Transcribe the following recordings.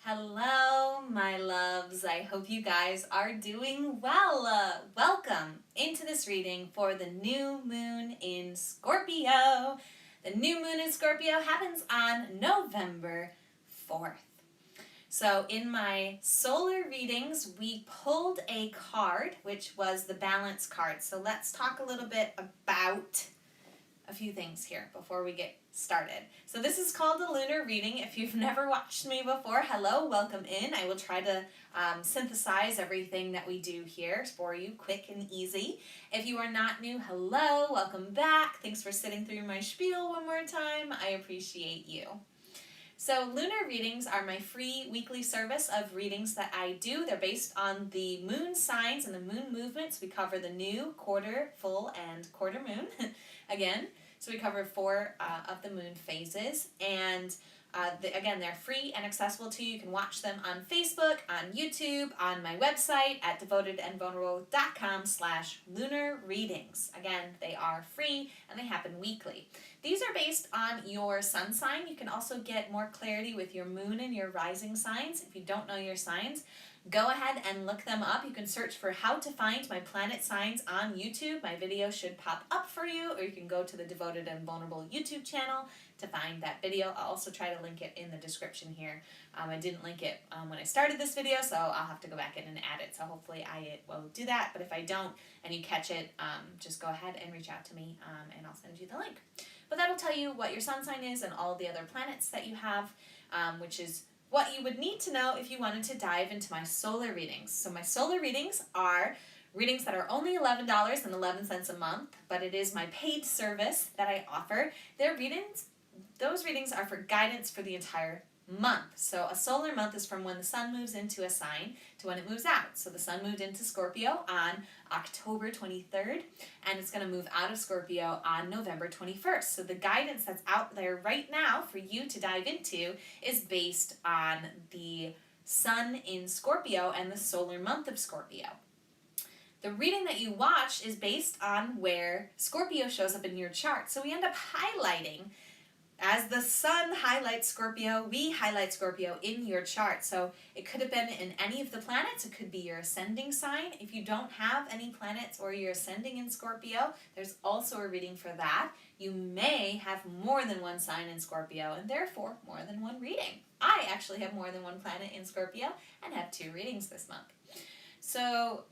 Hello, my loves. I hope you guys are doing well. Welcome into this reading for the new moon in Scorpio. The new moon in Scorpio happens on November 4th. So in my solar readings, we pulled a card, which was the balance card. So let's talk a little bit about a few things here before we get started. So this is called a lunar reading. If you've never watched me before, hello, welcome in. I will try to synthesize everything that we do here for you, quick and easy. If you are not new, hello, welcome back. Thanks for sitting through my spiel one more time. I appreciate you. So lunar readings are my free weekly service of readings that I do. They're based on the moon signs and the moon movements. We cover the new, quarter, full, and quarter moon. Again, so we cover 4 of the moon phases, and again, they're free and accessible to you. You can watch them on Facebook, on YouTube, on my website at devotedandvulnerable.com/lunar readings. Again, they are free and they happen weekly. These are based on your sun sign. You can also get more clarity with your moon and your rising signs. If you don't know your signs, go ahead and look them up. You can search for how to find my planet signs on YouTube. My video should pop up for you, or you can go to the Devoted and Vulnerable YouTube channel to find that video. I'll also try to link it in the description here. I didn't link it when I started this video, so I'll have to go back in and add it. So hopefully I will do that, but if I don't and you catch it, just go ahead and reach out to me and I'll send you the link. But that'll tell you what your sun sign is and all the other planets that you have, which is what you would need to know if you wanted to dive into my solar readings. So my solar readings are readings that are only $11.11 a month, but it is my paid service that I offer. Those readings are for guidance for the entire month. So a solar month is from when the sun moves into a sign to when it moves out. So the sun moved into Scorpio on October 23rd, and it's going to move out of Scorpio on November 21st. So the guidance that's out there right now for you to dive into is based on the sun in Scorpio and the solar month of Scorpio. The reading that you watch is based on where Scorpio shows up in your chart. So we end up highlighting, as the sun highlights Scorpio, we highlight Scorpio in your chart. So it could have been in any of the planets. It could be your ascending sign. If you don't have any planets or you're ascending in Scorpio, there's also a reading for that. You may have more than one sign in Scorpio and therefore more than one reading. I actually have more than one planet in Scorpio and have 2 readings this month. So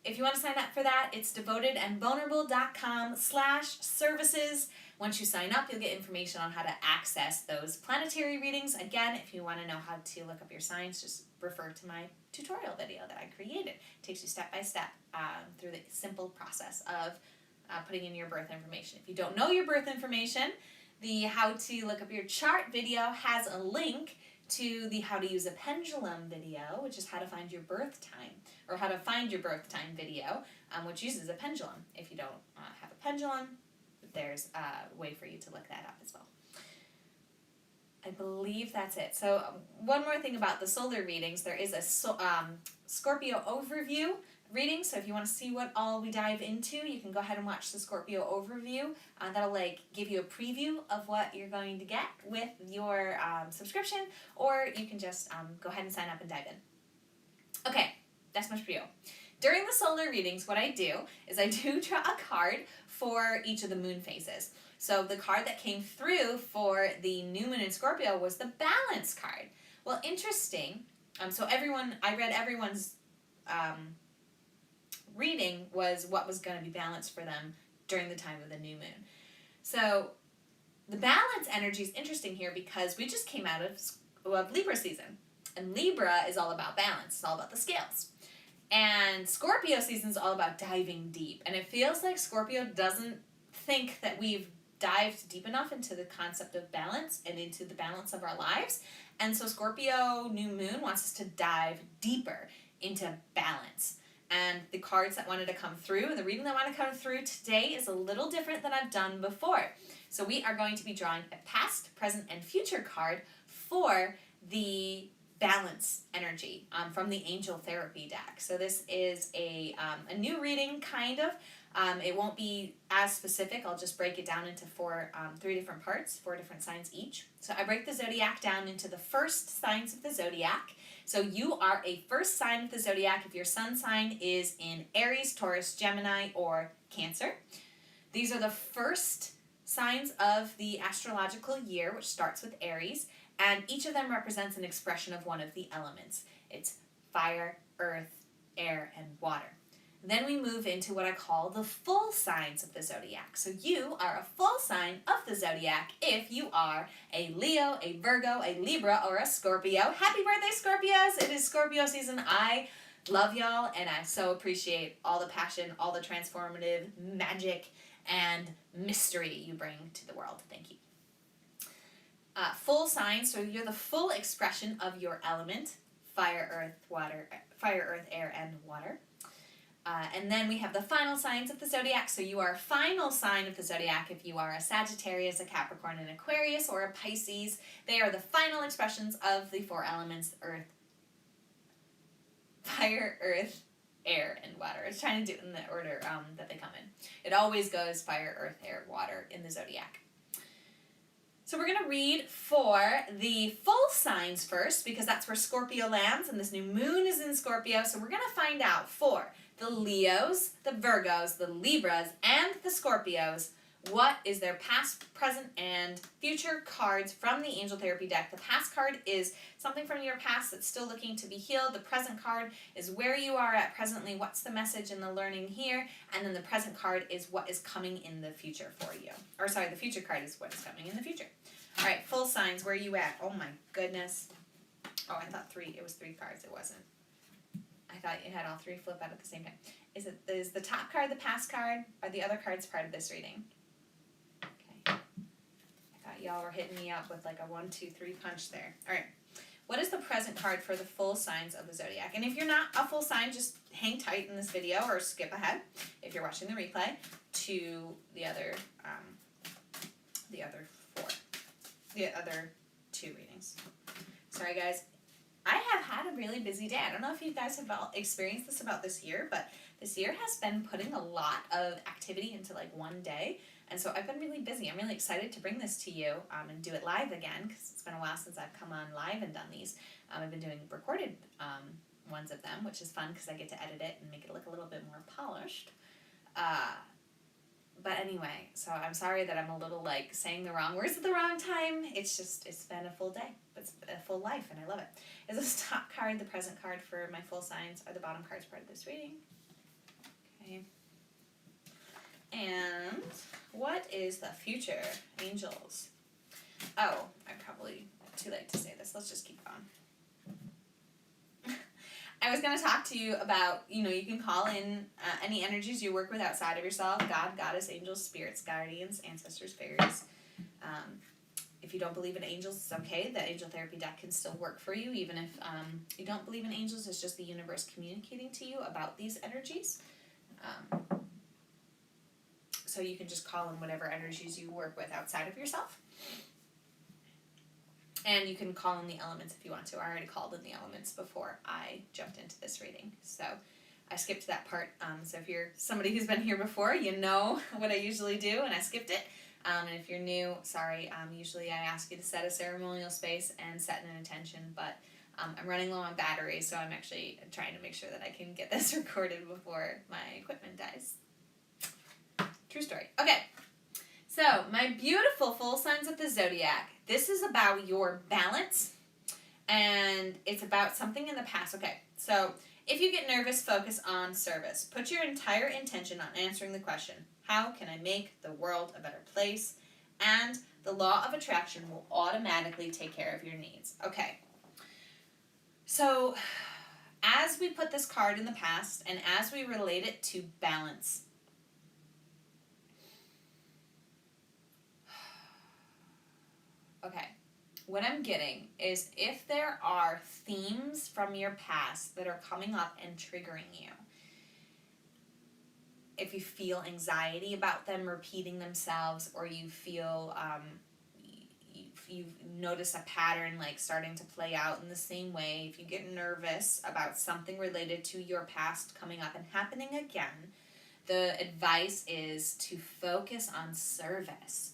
if you want to sign up for that, it's devotedandvulnerable.com/services. Once you sign up, you'll get information on how to access those planetary readings. Again, if you want to know how to look up your signs, just refer to my tutorial video that I created. It takes you step by step through the simple process of putting in your birth information. If you don't know your birth information, the how to look up your chart video has a link to the how to use a pendulum video, which is how to find your birth time, or how to find your birth time video, which uses a pendulum. If you don't have a pendulum, there's a way for you to look that up as well. I believe that's it. So one more thing about the solar readings, there is a Scorpio overview reading. So if you want to see what all we dive into, you can go ahead and watch the Scorpio overview. That'll give you a preview of what you're going to get with your subscription, or you can just go ahead and sign up and dive in. Okay, that's my spiel. During the solar readings, what I do is I do draw a card for each of the moon phases. So the card that came through for the new moon in Scorpio was the balance card. Well, interesting. So I read everyone's reading was what was going to be balanced for them during the time of the new moon. So the balance energy is interesting here because we just came out of Libra season. And Libra is all about balance. It's all about the scales. And Scorpio season is all about diving deep. And it feels like Scorpio doesn't think that we've dived deep enough into the concept of balance and into the balance of our lives. And so Scorpio new moon wants us to dive deeper into balance. And the cards that wanted to come through, the reading that wanted to come through today is a little different than I've done before. So we are going to be drawing a past, present, and future card for the balance energy from the Angel Therapy deck. So this is a new reading, kind of. It won't be as specific. I'll just break it down into 3 different parts, 4 different signs each. So I break the zodiac down into the first signs of the zodiac, So you are a first sign of the zodiac if your sun sign is in Aries, Taurus, Gemini, or Cancer. These are the first signs of the astrological year, which starts with Aries, and each of them represents an expression of one of the elements. It's fire, earth, air, and water. Then we move into what I call the full signs of the zodiac. So you are a full sign of the zodiac if you are a Leo, a Virgo, a Libra, or a Scorpio. Happy birthday, Scorpios! It is Scorpio season. I love y'all, and I so appreciate all the passion, all the transformative magic and mystery you bring to the world. Thank you. Full signs, so you're the full expression of your element, fire, earth, air, and water. And then we have the final signs of the zodiac. So you are a final sign of the zodiac if you are a Sagittarius, a Capricorn, an Aquarius, or a Pisces. They are the final expressions of the four elements: earth, fire, earth, air, and water. It's trying to do it in the order that they come in. It always goes fire, earth, air, water in the zodiac. So we're going to read for the full signs first, because that's where Scorpio lands, and this new moon is in Scorpio. So we're going to find out for the Leos, the Virgos, the Libras, and the Scorpios, what is their past, present, and future cards from the Angel Therapy deck. The past card is something from your past that's still looking to be healed. The present card is where you are at presently, what's the message and the learning here, and then the present card is what is coming in the future for you. Or sorry, the future card is what is coming in the future. All right, full signs, where are you at? Oh my goodness. Oh, I thought it was three cards. It wasn't. I thought you had all three flip out at the same time. Is the top card the past card? Are the other cards part of this reading? Okay. I thought y'all were hitting me up with like a 1, 2, 3 punch there. All right. What is the present card for the full signs of the zodiac? And if you're not a full sign, just hang tight in this video or skip ahead if you're watching the replay to the other two readings. Sorry, guys. I have had a really busy day. I don't know if you guys have experienced this about this year, but this year has been putting a lot of activity into like one day. And so I've been really busy. I'm really excited to bring this to you and do it live again, because it's been a while since I've come on live and done these. I've been doing recorded ones of them, which is fun because I get to edit it and make it look a little bit more polished. But anyway, so I'm sorry that I'm a little like saying the wrong words at the wrong time. It's been a full day. It's a full life, and I love it. Is this top card the present card for my full signs? Are the bottom cards part of this reading? Okay. And what is the future, angels? Oh, I'm probably too late to say this. Let's just keep going. I was going to talk to you about, you can call in any energies you work with outside of yourself: God, Goddess, angels, spirits, guardians, ancestors, fairies. If you don't believe in angels, it's okay. The Angel Therapy deck can still work for you, even if you don't believe in angels. It's just the universe communicating to you about these energies. So you can just call in whatever energies you work with outside of yourself. And you can call in the elements if you want to. I already called in the elements before I jumped into this reading. So I skipped that part. So if you're somebody who's been here before, you know what I usually do, and I skipped it. And if you're new, sorry, usually I ask you to set a ceremonial space and set an intention, but I'm running low on battery, so I'm actually trying to make sure that I can get this recorded before my equipment dies. True story. Okay. So, my beautiful full signs of the zodiac. This is about your balance, and it's about something in the past. Okay, so if you get nervous, focus on service. Put your entire intention on answering the question, how can I make the world a better place? And the law of attraction will automatically take care of your needs. Okay, so as we put this card in the past, and as we relate it to balance, okay, what I'm getting is if there are themes from your past that are coming up and triggering you, if you feel anxiety about them repeating themselves, or you feel you notice a pattern like starting to play out in the same way, if you get nervous about something related to your past coming up and happening again, the advice is to focus on service.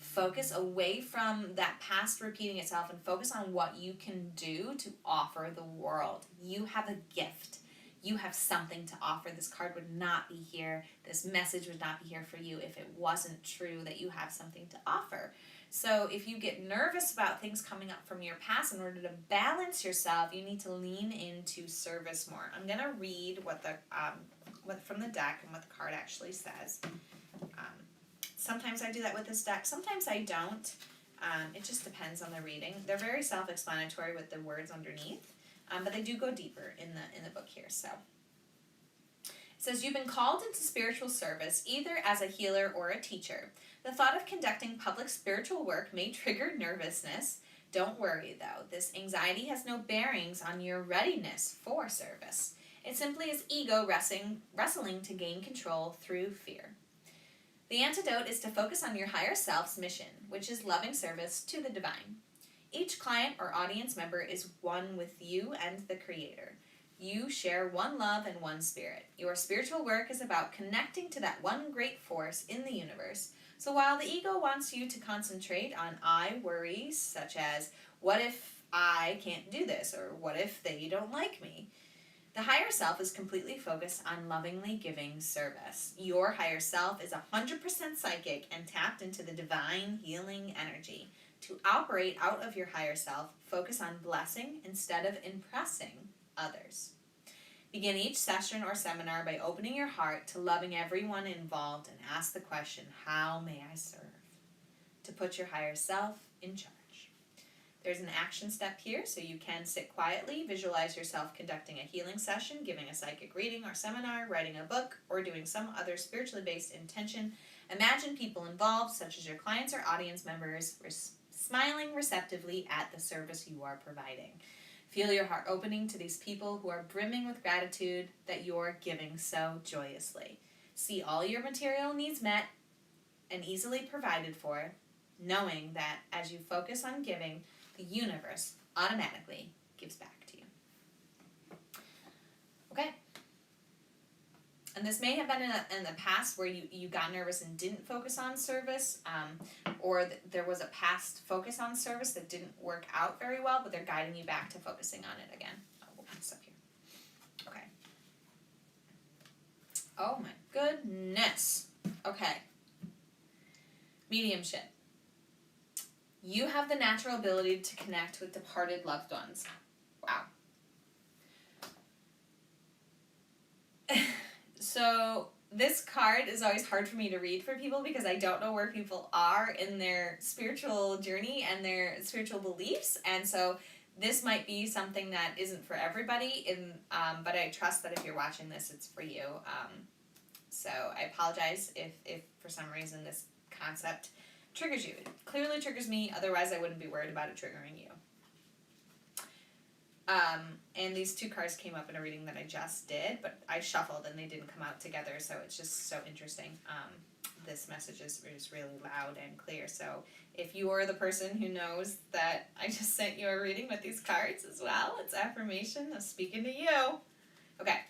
focus away from that past repeating itself and focus on what you can do to offer the world. You have a gift. You have something to offer. This card would not be here. This message would not be here for you if it wasn't true that you have something to offer. So if you get nervous about things coming up from your past, in order to balance yourself, you need to lean into service more. I'm going to read what from the deck and what the card actually says. Sometimes I do that with this deck. Sometimes I don't. It just depends on the reading. They're very self-explanatory with the words underneath, but they do go deeper in the book here. So it says, you've been called into spiritual service either as a healer or a teacher. The thought of conducting public spiritual work may trigger nervousness. Don't worry, though. This anxiety has no bearings on your readiness for service. It simply is ego wrestling to gain control through fear. The antidote is to focus on your higher self's mission, which is loving service to the divine. Each client or audience member is one with you and the Creator. You share one love and one spirit. Your spiritual work is about connecting to that one great force in the universe. So while the ego wants you to concentrate on I worries, such as, what if I can't do this, or what if they don't like me? The higher self is completely focused on lovingly giving service. Your higher self is 100% psychic and tapped into the divine healing energy. To operate out of your higher self, focus on blessing instead of impressing others. Begin each session or seminar by opening your heart to loving everyone involved and ask the question, how may I serve? To put your higher self in charge. There's an action step here, so you can sit quietly, visualize yourself conducting a healing session, giving a psychic reading or seminar, writing a book, or doing some other spiritually based intention. Imagine people involved, such as your clients or audience members, smiling receptively at the service you are providing. Feel your heart opening to these people who are brimming with gratitude that you're giving so joyously. See all your material needs met and easily provided for, knowing that as you focus on giving, the universe automatically gives back to you. Okay. And this may have been in the past where you got nervous and didn't focus on service, or there was a past focus on service that didn't work out very well, but they're guiding you back to focusing on it again. We'll put this up here. Okay. Oh my goodness. Okay. Mediumship. You have the natural ability to connect with departed loved ones. Wow. So this card is always hard for me to read for people because I don't know where people are in their spiritual journey and their spiritual beliefs. And so this might be something that isn't for everybody, but I trust that if you're watching this, it's for you. So I apologize if for some reason this concept triggers you. It clearly triggers me, otherwise I wouldn't be worried about it triggering you. And these two cards came up in a reading that I just did, but I shuffled and they didn't come out together, so it's just so interesting. This message is really loud and clear, so if you are the person who knows that I just sent you a reading with these cards as well, it's affirmation of speaking to you. Okay,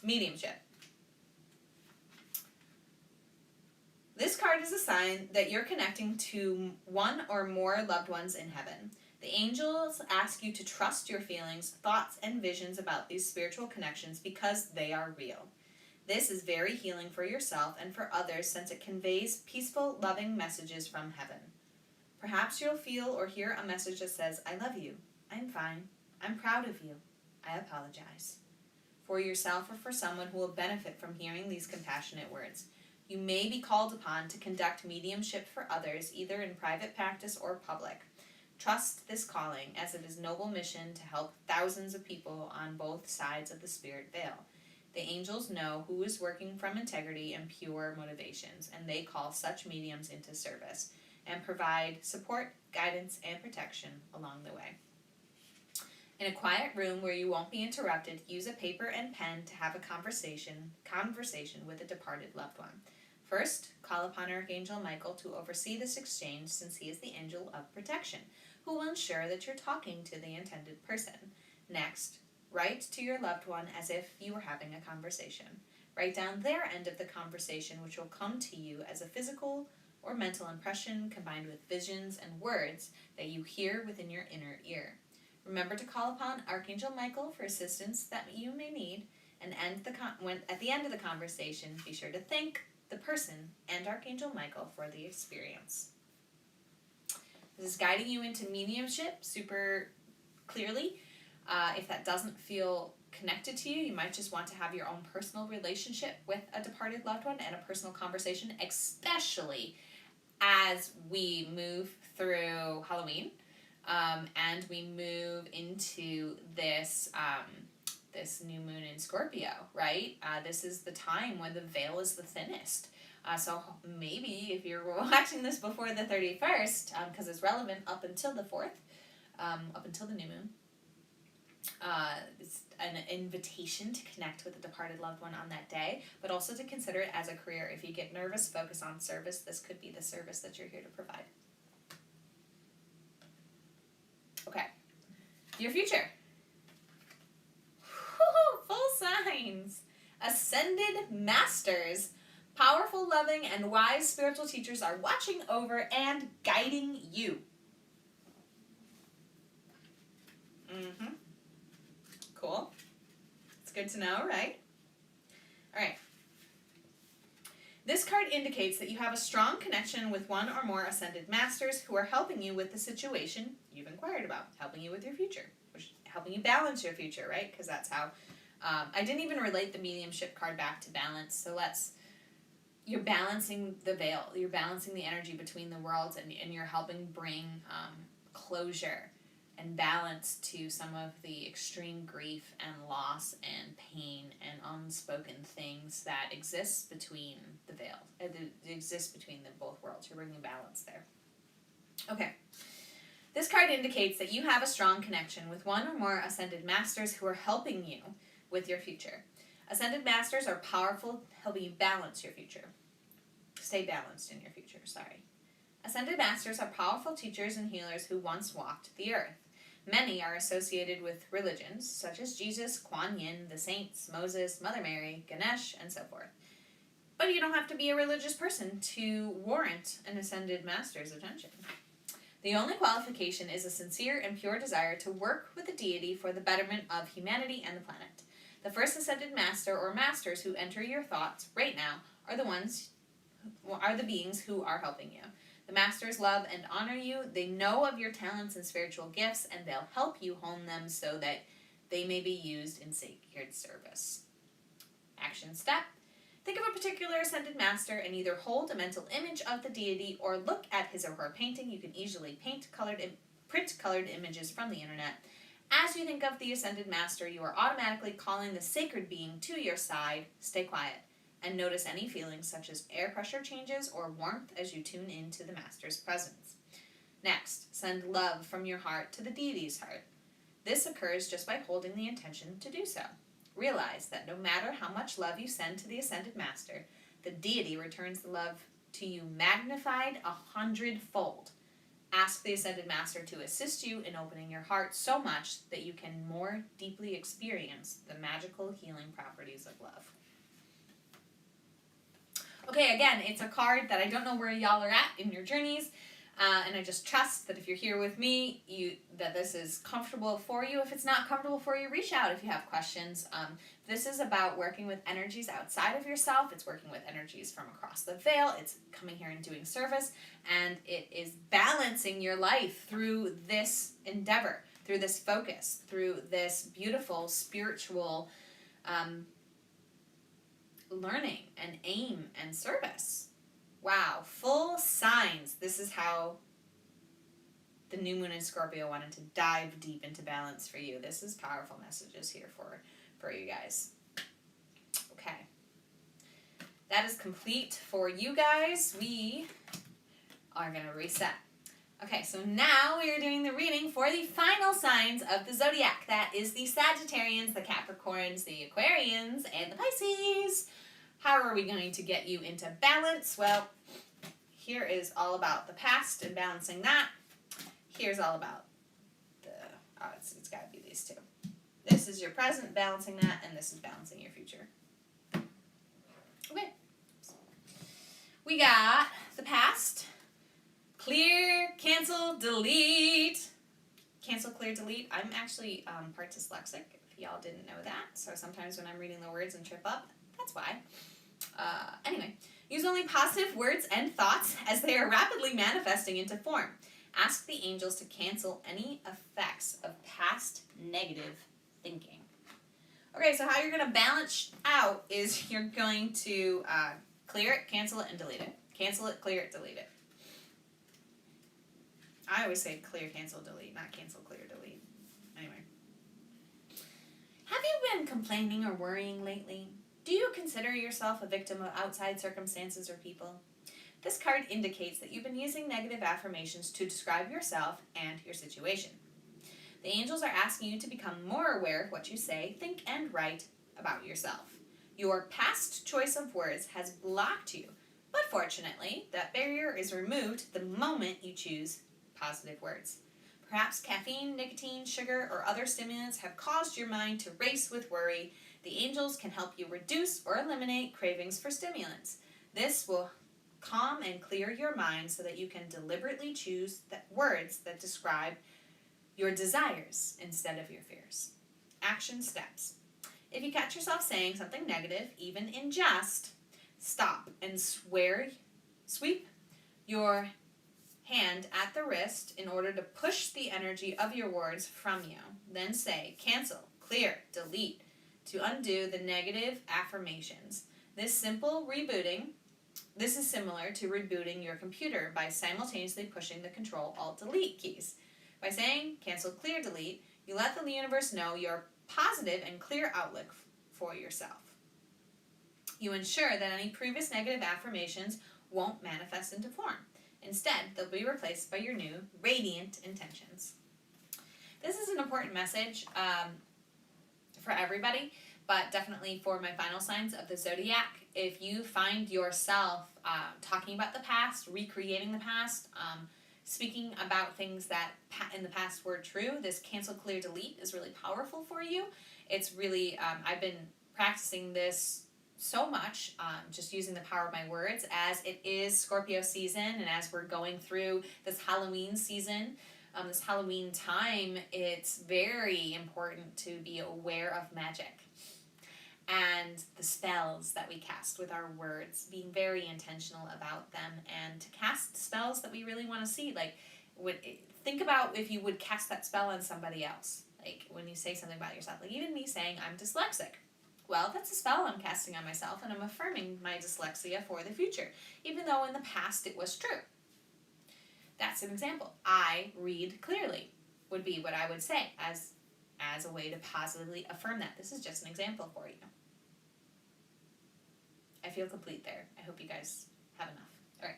mediumship. This card is a sign that you're connecting to one or more loved ones in heaven. The angels ask you to trust your feelings, thoughts, and visions about these spiritual connections because they are real. This is very healing for yourself and for others since it conveys peaceful, loving messages from heaven. Perhaps you'll feel or hear a message that says, I love you, I'm fine, I'm proud of you, I apologize. For yourself or for someone who will benefit from hearing these compassionate words. You may be called upon to conduct mediumship for others, either in private practice or public. Trust this calling, as it is a noble mission to help thousands of people on both sides of the spirit veil. The angels know who is working from integrity and pure motivations, and they call such mediums into service and provide support, guidance, and protection along the way. In a quiet room where you won't be interrupted, use a paper and pen to have a conversation with a departed loved one. First, call upon Archangel Michael to oversee this exchange, since he is the angel of protection, who will ensure that you're talking to the intended person. Next, write to your loved one as if you were having a conversation. Write down their end of the conversation, which will come to you as a physical or mental impression combined with visions and words that you hear within your inner ear. Remember to call upon Archangel Michael for assistance that you may need, and at the end of the conversation, be sure to thank the person and Archangel Michael for the experience. This is guiding you into mediumship super clearly. If that doesn't feel connected to you, you might just want to have your own personal relationship with a departed loved one and a personal conversation, especially as we move through Halloween and we move into this this new moon in Scorpio, right? This is the time when the veil is the thinnest. So maybe if you're watching this before the 31st, because it's relevant up until the 4th, up until the new moon, it's an invitation to connect with a departed loved one on that day, but also to consider it as a career. If you get nervous, focus on service. This could be the service that you're here to provide. Okay, your future. Full signs. Ascended masters. Powerful, loving, and wise spiritual teachers are watching over and guiding you. Cool. It's good to know, right? All right. This card indicates that you have a strong connection with one or more ascended masters who are helping you with the situation you've inquired about, helping you with your future, helping you balance your future, right? Because that's how, I didn't even relate the mediumship card back to balance, so you're balancing the veil, you're balancing the energy between the worlds, and you're helping bring closure and balance to some of the extreme grief and loss and pain and unspoken things that exist between the veil. It exists between the both worlds. You're bringing balance there. Okay. This card indicates that you have a strong connection with one or more ascended masters who are helping you with your future. Ascended masters are powerful, helping you balance your future. Stay balanced in your future, sorry. Ascended masters are powerful teachers and healers who once walked the earth. Many are associated with religions, such as Jesus, Kuan Yin, the saints, Moses, Mother Mary, Ganesh, and so forth. But you don't have to be a religious person to warrant an ascended master's attention. The only qualification is a sincere and pure desire to work with the deity for the betterment of humanity and the planet. The first ascended master or masters who enter your thoughts right now are the beings who are helping you. The masters love and honor you. They know of your talents and spiritual gifts, and they'll help you hone them so that they may be used in sacred service. Action step. Think of a particular ascended master and either hold a mental image of the deity or look at his or her painting. You can easily print colored images from the internet. As you think of the ascended master, you are automatically calling the sacred being to your side. Stay quiet and notice any feelings such as air pressure changes or warmth as you tune into the master's presence. Next, send love from your heart to the deity's heart. This occurs just by holding the intention to do so. Realize that no matter how much love you send to the ascended master, the deity returns the love to you magnified 100-fold. Ask the ascended master to assist you in opening your heart so much that you can more deeply experience the magical healing properties of love. Okay, again, it's a card that I don't know where y'all are at in your journeys, and I just trust that if you're here with me, that this is comfortable for you. If it's not comfortable for you, reach out if you have questions. This is about working with energies outside of yourself. It's working with energies from across the veil. It's coming here and doing service, and it is balancing your life through this endeavor, through this focus, through this beautiful spiritual learning and aim and service. Wow, full signs. This is how the new moon in Scorpio wanted to dive deep into balance for you. This is powerful messages here for you guys. Okay. That is complete for you guys. We are going to reset. Okay, so now we are doing the reading for the final signs of the zodiac. That is the Sagittarians, the Capricorns, the Aquarians, and the Pisces. How are we going to get you into balance? Well, here is all about the past and balancing that. Here's all about it's got to be these two. This is your present, balancing that, and this is balancing your future. Okay. We got the past. Clear, cancel, delete. Cancel, clear, delete. I'm actually part dyslexic, if y'all didn't know that. So sometimes when I'm reading the words and trip up, that's why. Anyway, use only positive words and thoughts as they are rapidly manifesting into form. Ask the angels to cancel any effects of past negative thinking. Okay, so how you're going to balance out is you're going to clear it, cancel it, and delete it. Cancel it, clear it, delete it. I always say clear, cancel, delete, not cancel, clear, delete. Anyway. Have you been complaining or worrying lately? Do you consider yourself a victim of outside circumstances or people? This card indicates that you've been using negative affirmations to describe yourself and your situation. The angels are asking you to become more aware of what you say, think, and write about yourself. Your past choice of words has blocked you, but fortunately, that barrier is removed the moment you choose positive words. Perhaps caffeine, nicotine, sugar, or other stimulants have caused your mind to race with worry. The angels can help you reduce or eliminate cravings for stimulants. This will calm and clear your mind so that you can deliberately choose words that describe your desires instead of your fears. Action steps. If you catch yourself saying something negative, even in jest, stop and sweep your hand at the wrist in order to push the energy of your words from you. Then say, cancel, clear, delete, to undo the negative affirmations. This is similar to rebooting your computer by simultaneously pushing the Control-Alt-Delete keys. By saying cancel, clear, delete, you let the universe know your positive and clear outlook for yourself. You ensure that any previous negative affirmations won't manifest into form. Instead, they'll be replaced by your new radiant intentions. This is an important message for everybody, but definitely for my final signs of the zodiac. If you find yourself talking about the past, recreating the past, speaking about things that in the past were true, this cancel, clear, delete is really powerful for you. It's really, I've been practicing this so much, just using the power of my words, as it is Scorpio season, and as we're going through this Halloween season, this Halloween time, it's very important to be aware of magic and the spells that we cast with our words, being very intentional about them, and to cast spells that we really want to see. Like, think about if you would cast that spell on somebody else. Like, when you say something about yourself, like even me saying I'm dyslexic. Well, that's a spell I'm casting on myself, and I'm affirming my dyslexia for the future, even though in the past it was true. That's an example. I read clearly would be what I would say as a way to positively affirm that. This is just an example for you. I feel complete there. I hope you guys have enough. All right.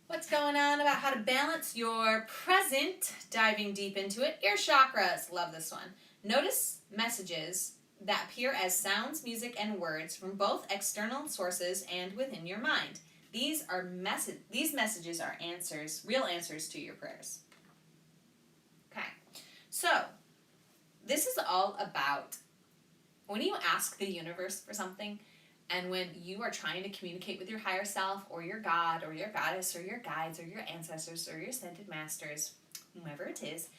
What's going on about how to balance your present? Diving deep into it. Ear chakras. Love this one. Notice messages that appear as sounds, music, and words from both external sources and within your mind. These messages are answers, real answers to your prayers. Okay, so this is all about when you ask the universe for something, and when you are trying to communicate with your higher self, or your God, or your goddess, or your guides, or your ancestors, or your ascended masters, whomever it is,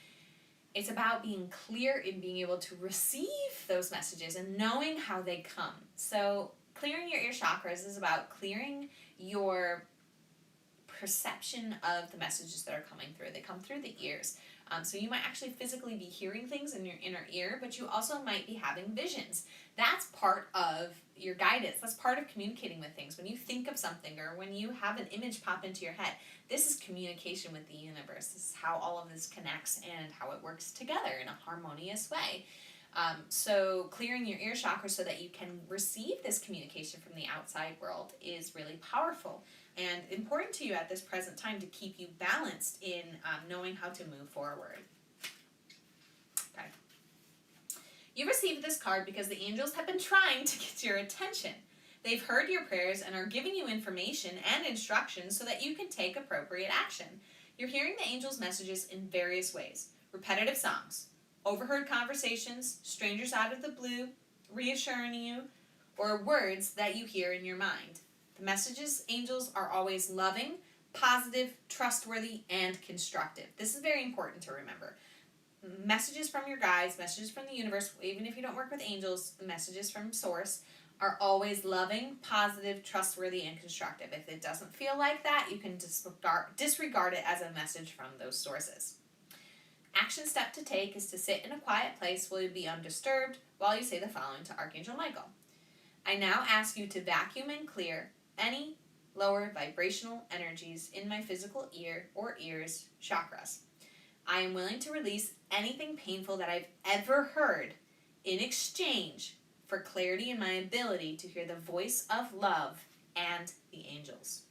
it's about being clear in being able to receive those messages and knowing how they come. So clearing your ear chakras is about clearing your perception of the messages that are coming through. They come through the ears. So you might actually physically be hearing things in your inner ear, but you also might be having visions. That's part of your guidance. That's part of communicating with things. When you think of something, or when you have an image pop into your head, this is communication with the universe. This is how all of this connects and how it works together in a harmonious way. So clearing your ear chakra so that you can receive this communication from the outside world is really powerful and important to you at this present time to keep you balanced in knowing how to move forward. Okay. You received this card because the angels have been trying to get your attention. They've heard your prayers and are giving you information and instructions so that you can take appropriate action. You're hearing the angels' messages in various ways. Repetitive songs, overheard conversations, strangers out of the blue reassuring you, or words that you hear in your mind. The messages, angels, are always loving, positive, trustworthy, and constructive. This is very important to remember. Messages from your guides, messages from the universe, even if you don't work with angels, the messages from Source are always loving, positive, trustworthy, and constructive. If it doesn't feel like that, you can disregard it as a message from those sources. Action step to take is to sit in a quiet place where you'll be undisturbed while you say the following to Archangel Michael. I now ask you to vacuum and clear any lower vibrational energies in my physical ear or ears chakras. I am willing to release anything painful that I've ever heard in exchange for clarity in my ability to hear the voice of love and the angels.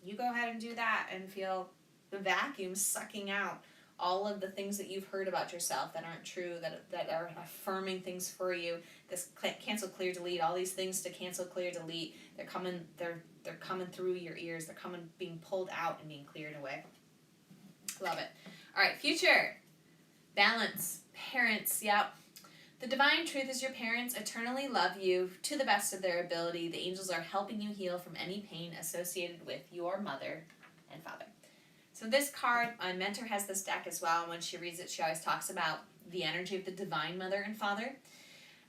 You go ahead and do that and feel the vacuum sucking out all of the things that you've heard about yourself that aren't true, that are affirming things for you. This cancel, clear, delete, all these things to cancel, clear, delete, they're coming through your ears. They're being pulled out and being cleared away. Love it. All right, future. Balance. Parents, yep. The divine truth is your parents eternally love you to the best of their ability. The angels are helping you heal from any pain associated with your mother and father. So this card, my mentor has this deck as well, and when she reads it, she always talks about the energy of the divine mother and father,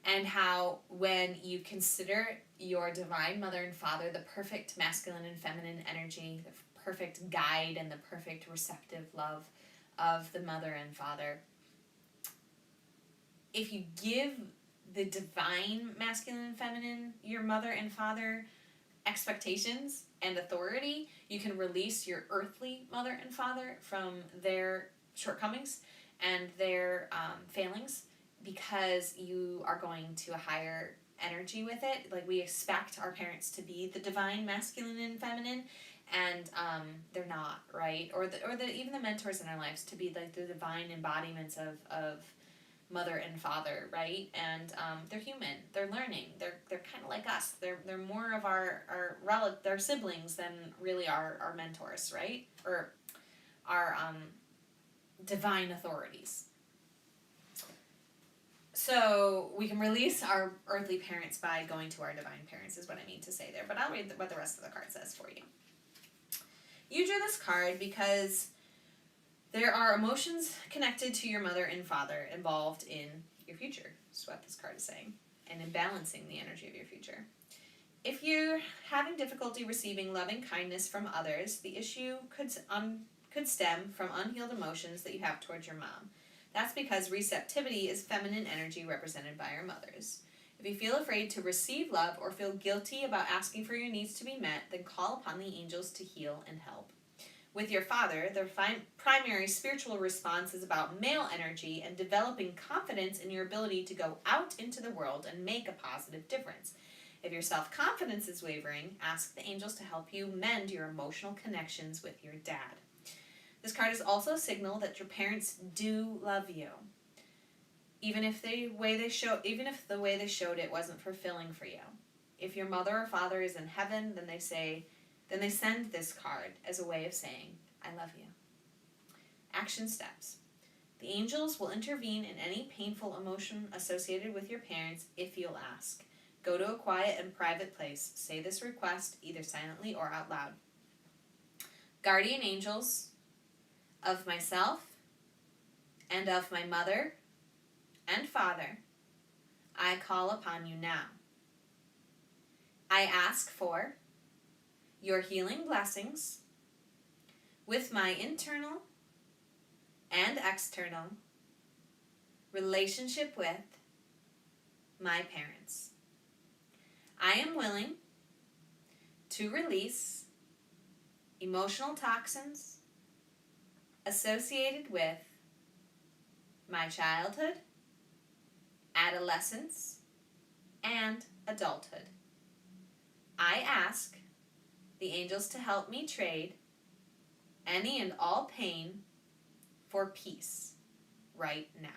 and how when you consider your divine mother and father the perfect masculine and feminine energy, the perfect guide and the perfect receptive love of the mother and father, if you give the divine masculine and feminine, your mother and father, expectations and authority, you can release your earthly mother and father from their shortcomings and their failings, because you are going to a higher energy with it. Like, we expect our parents to be the divine masculine and feminine, and they're not, right? Or even the mentors in our lives to be like the divine embodiments of mother and father, right? And they're human. They're learning. They're kind of like us. They're more of our their siblings than really our mentors, right? Or our divine authorities. So we can release our earthly parents by going to our divine parents, is what I mean to say there. But I'll read what the rest of the card says for you. You drew this card because there are emotions connected to your mother and father involved in your future. That's what this card is saying. And in balancing the energy of your future. If you're having difficulty receiving loving kindness from others, the issue could stem from unhealed emotions that you have towards your mom. That's because receptivity is feminine energy represented by our mothers. If you feel afraid to receive love or feel guilty about asking for your needs to be met, then call upon the angels to heal and help. With your father, the primary spiritual response is about male energy and developing confidence in your ability to go out into the world and make a positive difference. If your self-confidence is wavering, ask the angels to help you mend your emotional connections with your dad. This card is also a signal that your parents do love you, even if the way they showed it wasn't fulfilling for you. If your mother or father is in heaven, then they send this card as a way of saying, I love you. Action steps. The angels will intervene in any painful emotion associated with your parents if you'll ask. Go to a quiet and private place. Say this request either silently or out loud. Guardian angels of myself and of my mother and father, I call upon you now. I ask for your healing blessings with my internal and external relationship with my parents. I am willing to release emotional toxins associated with my childhood, adolescence, and adulthood. I ask the angels to help me trade any and all pain for peace right now.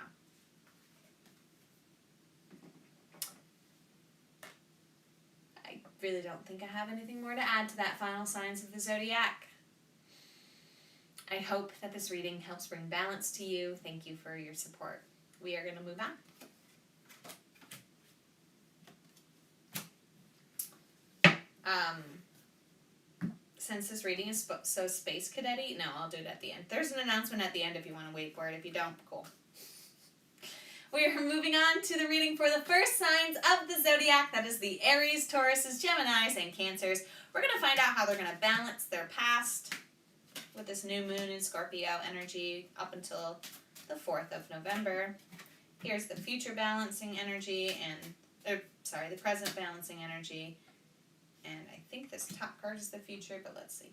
I really don't think I have anything more to add to that final signs of the zodiac. I hope that this reading helps bring balance to you. Thank you for your support. We are going to move on. Since this reading is so space cadet-y, no, I'll do it at the end. There's an announcement at the end if you want to wait for it. If you don't, cool. We are moving on to the reading for the first signs of the zodiac. That is the Aries, Tauruses, Geminis, and Cancers. We're going to find out how they're going to balance their past with this new moon in Scorpio energy up until the 4th of November. Here's the future balancing energy and, the present balancing energy. And I think this top card is the future, but let's see.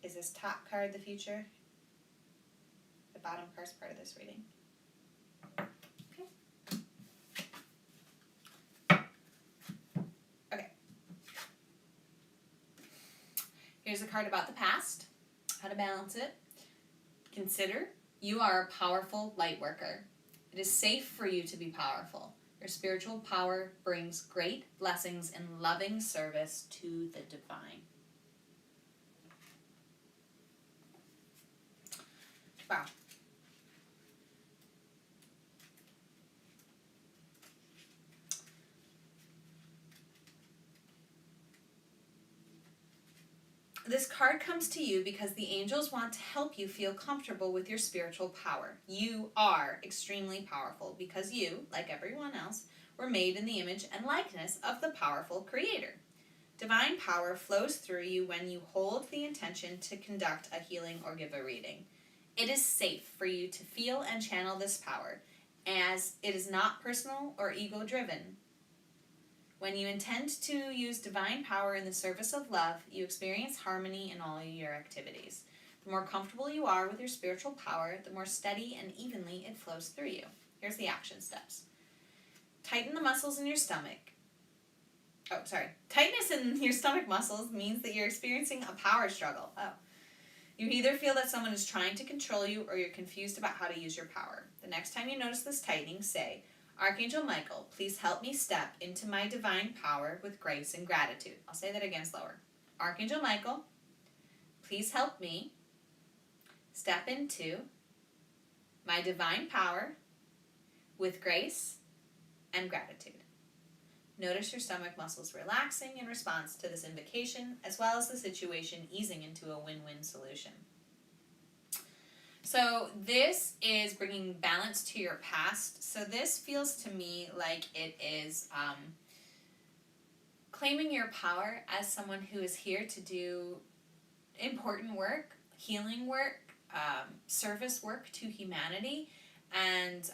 Is this top card the future? The bottom card's part of this reading. Okay. Here's a card about the past, how to balance it. Consider you are a powerful light worker. It is safe for you to be powerful. Your spiritual power brings great blessings and loving service to the divine. Wow. This card comes to you because the angels want to help you feel comfortable with your spiritual power. You are extremely powerful because you, like everyone else, were made in the image and likeness of the powerful Creator. Divine power flows through you when you hold the intention to conduct a healing or give a reading. It is safe for you to feel and channel this power, as it is not personal or ego-driven. When you intend to use divine power in the service of love, you experience harmony in all your activities. The more comfortable you are with your spiritual power, the more steady and evenly it flows through you. Here's the action steps. Tighten the muscles in your stomach. Tightness in your stomach muscles means that you're experiencing a power struggle. You either feel that someone is trying to control you or you're confused about how to use your power. The next time you notice this tightening, say, Archangel Michael, please help me step into my divine power with grace and gratitude. I'll say that again slower. Archangel Michael, please help me step into my divine power with grace and gratitude. Notice your stomach muscles relaxing in response to this invocation, as well as the situation easing into a win-win solution. So this is bringing balance to your past. So this feels to me like it is claiming your power as someone who is here to do important work, healing work, service work to humanity. And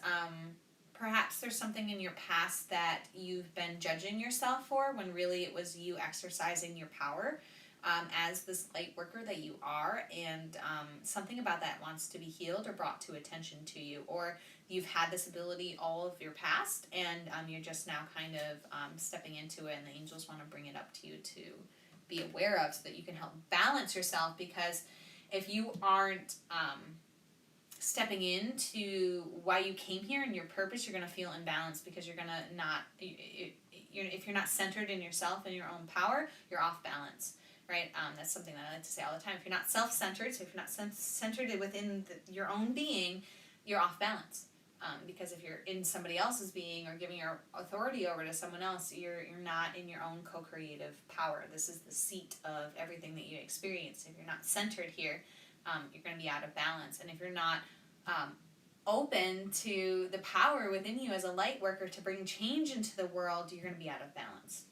perhaps there's something in your past that you've been judging yourself for when really it was you exercising your power. As this light worker that you are, and something about that wants to be healed or brought to attention to you, or you've had this ability all of your past, and you're just now kind of stepping into it, and the angels want to bring it up to you to be aware of so that you can help balance yourself, because if you aren't stepping into why you came here and your purpose, you're going to feel imbalanced because you're going to not, if you're not centered in yourself and your own power, you're off balance. Right? That's something that I like to say all the time. If you're not self-centered, so if you're not centered within your own being, you're off balance. Because if you're in somebody else's being or giving your authority over to someone else, you're not in your own co-creative power. This is the seat of everything that you experience. If you're not centered here, you're going to be out of balance. And if you're not open to the power within you as a light worker to bring change into the world, you're going to be out of balance.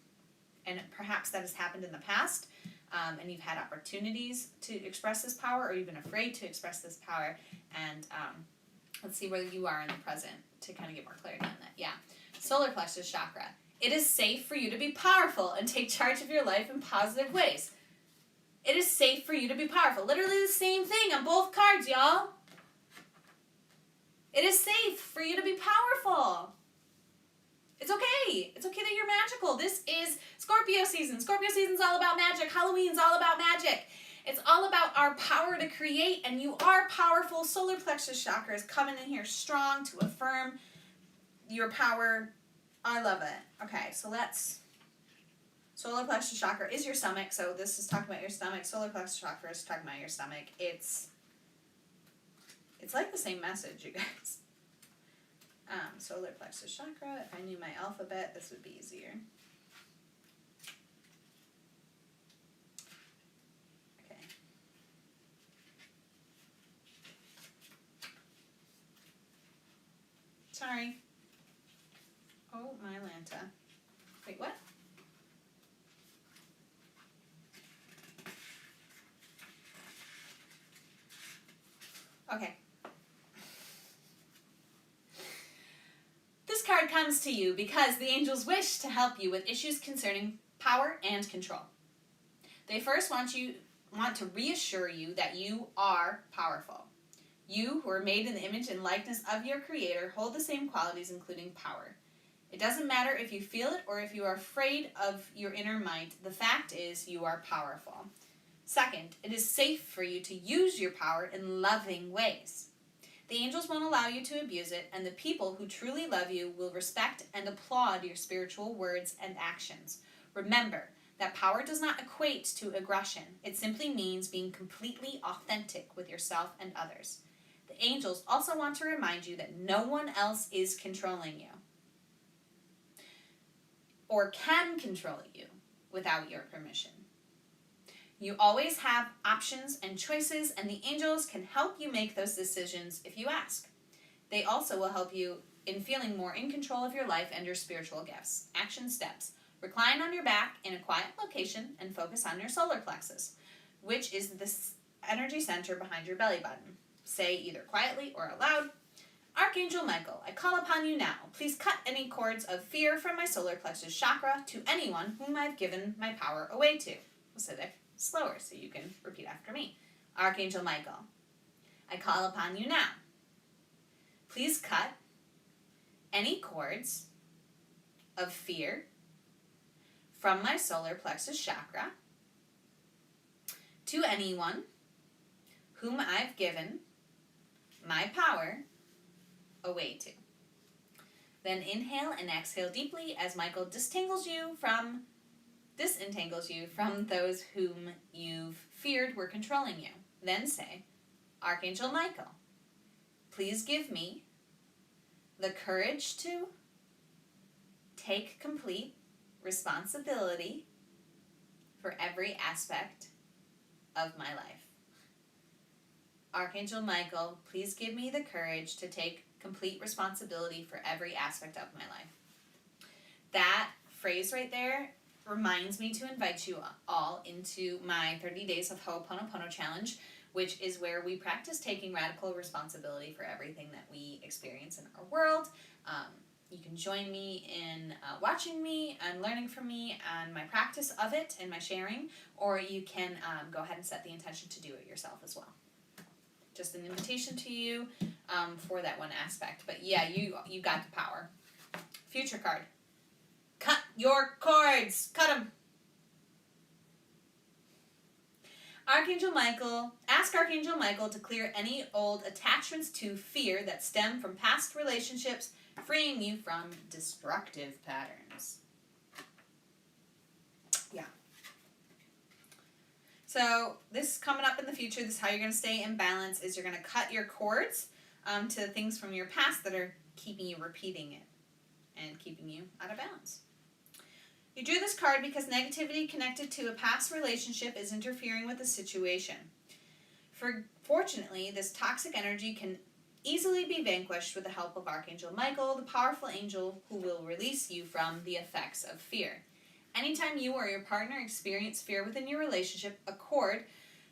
And perhaps that has happened in the past. And you've had opportunities to express this power, or you've been afraid to express this power. And let's see where you are in the present to kind of get more clarity on that. Yeah. Solar plexus chakra. It is safe for you to be powerful and take charge of your life in positive ways. It is safe for you to be powerful. Literally the same thing on both cards, y'all. It is safe for you to be powerful. It's okay. It's okay that you're magical. This is Scorpio season. Scorpio season's all about magic. Halloween's all about magic. It's all about our power to create, and you are powerful. Solar plexus chakra is coming in here strong to affirm your power. I love it. Okay, so solar plexus chakra is your stomach, so this is talking about your stomach. Solar plexus chakra is talking about your stomach. It's like the same message, you guys. Solar plexus chakra, if I knew my alphabet, this would be easier. Sorry. Oh, my Lanta. Wait, what? Okay. This card comes to you because the angels wish to help you with issues concerning power and control. They first want to reassure you that you are powerful. You, who are made in the image and likeness of your Creator, hold the same qualities, including power. It doesn't matter if you feel it or if you are afraid of your inner might. The fact is, you are powerful. Second, it is safe for you to use your power in loving ways. The angels won't allow you to abuse it, and the people who truly love you will respect and applaud your spiritual words and actions. Remember that power does not equate to aggression. It simply means being completely authentic with yourself and others. The angels also want to remind you that no one else is controlling you or can control you without your permission. You always have options and choices, and the angels can help you make those decisions if you ask. They also will help you in feeling more in control of your life and your spiritual gifts. Action steps. Recline on your back in a quiet location and focus on your solar plexus, which is the energy center behind your belly button. Say either quietly or aloud, Archangel Michael, I call upon you now. Please cut any cords of fear from my solar plexus chakra to anyone whom I've given my power away to. We'll say that slower so you can repeat after me. Archangel Michael, I call upon you now. Please cut any cords of fear from my solar plexus chakra to anyone whom I've given my power away to. Then inhale and exhale deeply as Michael disentangles you from those whom you've feared were controlling you. Then say, Archangel Michael, please give me the courage to take complete responsibility for every aspect of my life. Archangel Michael, please give me the courage to take complete responsibility for every aspect of my life. That phrase right there reminds me to invite you all into my 30 Days of Ho'oponopono Challenge, which is where we practice taking radical responsibility for everything that we experience in our world. You can join me in watching me and learning from me and my practice of it and my sharing, or you can go ahead and set the intention to do it yourself as well. Just an invitation to you for that one aspect. But yeah, you got the power. Future card. Cut your cords. Cut them. Ask Archangel Michael to clear any old attachments to fear that stem from past relationships, freeing you from destructive patterns. Yeah. So this coming up in the future, this is how you're going to stay in balance, is you're going to cut your cords to things from your past that are keeping you repeating it and keeping you out of balance. You drew this card because negativity connected to a past relationship is interfering with the situation. Fortunately, this toxic energy can easily be vanquished with the help of Archangel Michael, the powerful angel who will release you from the effects of fear. Anytime you or your partner experience fear within your relationship, a cord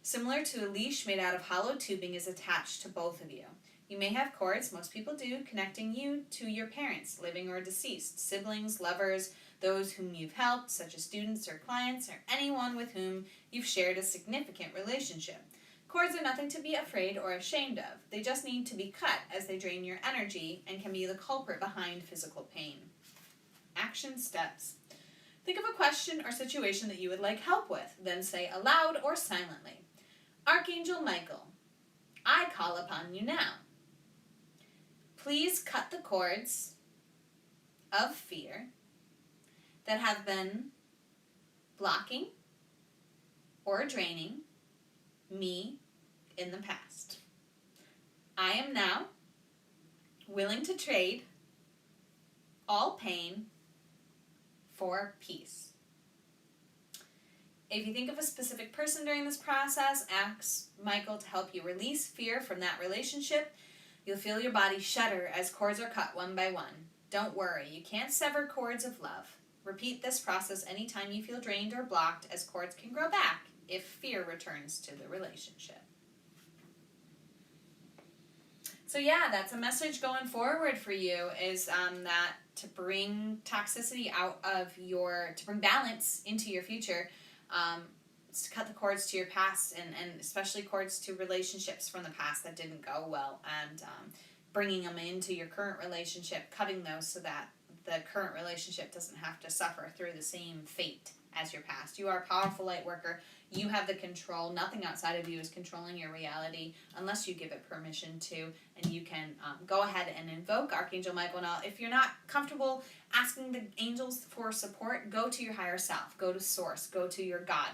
similar to a leash made out of hollow tubing is attached to both of you. You may have cords, most people do, connecting you to your parents, living or deceased, siblings, lovers, those whom you've helped, such as students or clients, or anyone with whom you've shared a significant relationship. Cords are nothing to be afraid or ashamed of. They just need to be cut as they drain your energy and can be the culprit behind physical pain. Action steps. Think of a question or situation that you would like help with, then say aloud or silently, Archangel Michael, I call upon you now. Please cut the cords of fear that have been blocking or draining me in the past. I am now willing to trade all pain for peace. If you think of a specific person during this process, ask Michael to help you release fear from that relationship. You'll feel your body shudder as cords are cut one by one. Don't worry, you can't sever cords of love. Repeat this process anytime you feel drained or blocked, as cords can grow back if fear returns to the relationship. So yeah, that's a message going forward for you, is that to bring toxicity out of to bring balance into your future, to cut the cords to your past, and especially cords to relationships from the past that didn't go well, and bringing them into your current relationship, cutting those so that the current relationship doesn't have to suffer through the same fate as your past. You are a powerful light worker. You have the control. Nothing outside of you is controlling your reality unless you give it permission to, and you can go ahead and invoke Archangel Michael. Now, if you're not comfortable asking the angels for support, go to your higher self, go to Source, go to your God.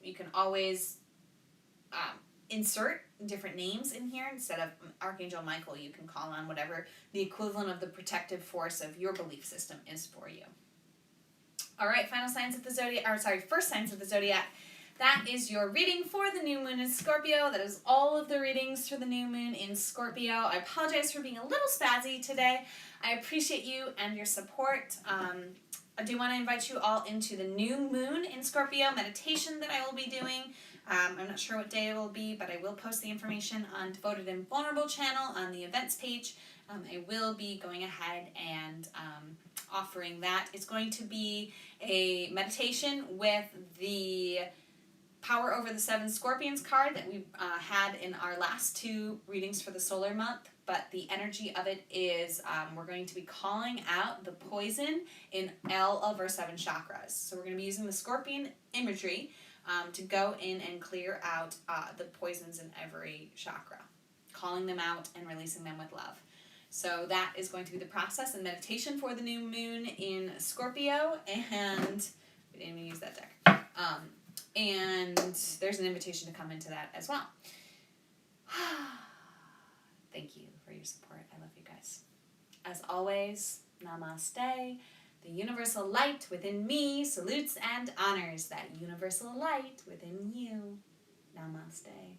You can always insert different names in here. Instead of Archangel Michael, you can call on whatever the equivalent of the protective force of your belief system is for you. All right, first signs of the zodiac. That is your reading for the new moon in Scorpio. That is all of the readings for the new moon in Scorpio. I apologize for being a little spazzy today. I appreciate you and your support. I do want to invite you all into the new moon in Scorpio meditation that I will be doing. I'm not sure what day it will be, but I will post the information on Devoted and Vulnerable channel on the events page. I will be going ahead and offering that. It's going to be a meditation with the Power Over the Seven Scorpions card that we had in our last two readings for the solar month. But the energy of it is we're going to be calling out the poison in all of our 7 chakras. So we're going to be using the scorpion imagery to go in and clear out the poisons in every chakra, calling them out and releasing them with love. So that is going to be the process and meditation for the new moon in Scorpio, and we didn't even use that deck. And there's an invitation to come into that as well. Thank you for your support. I love you guys. As always, Namaste. The universal light within me salutes and honors that universal light within you. Namaste.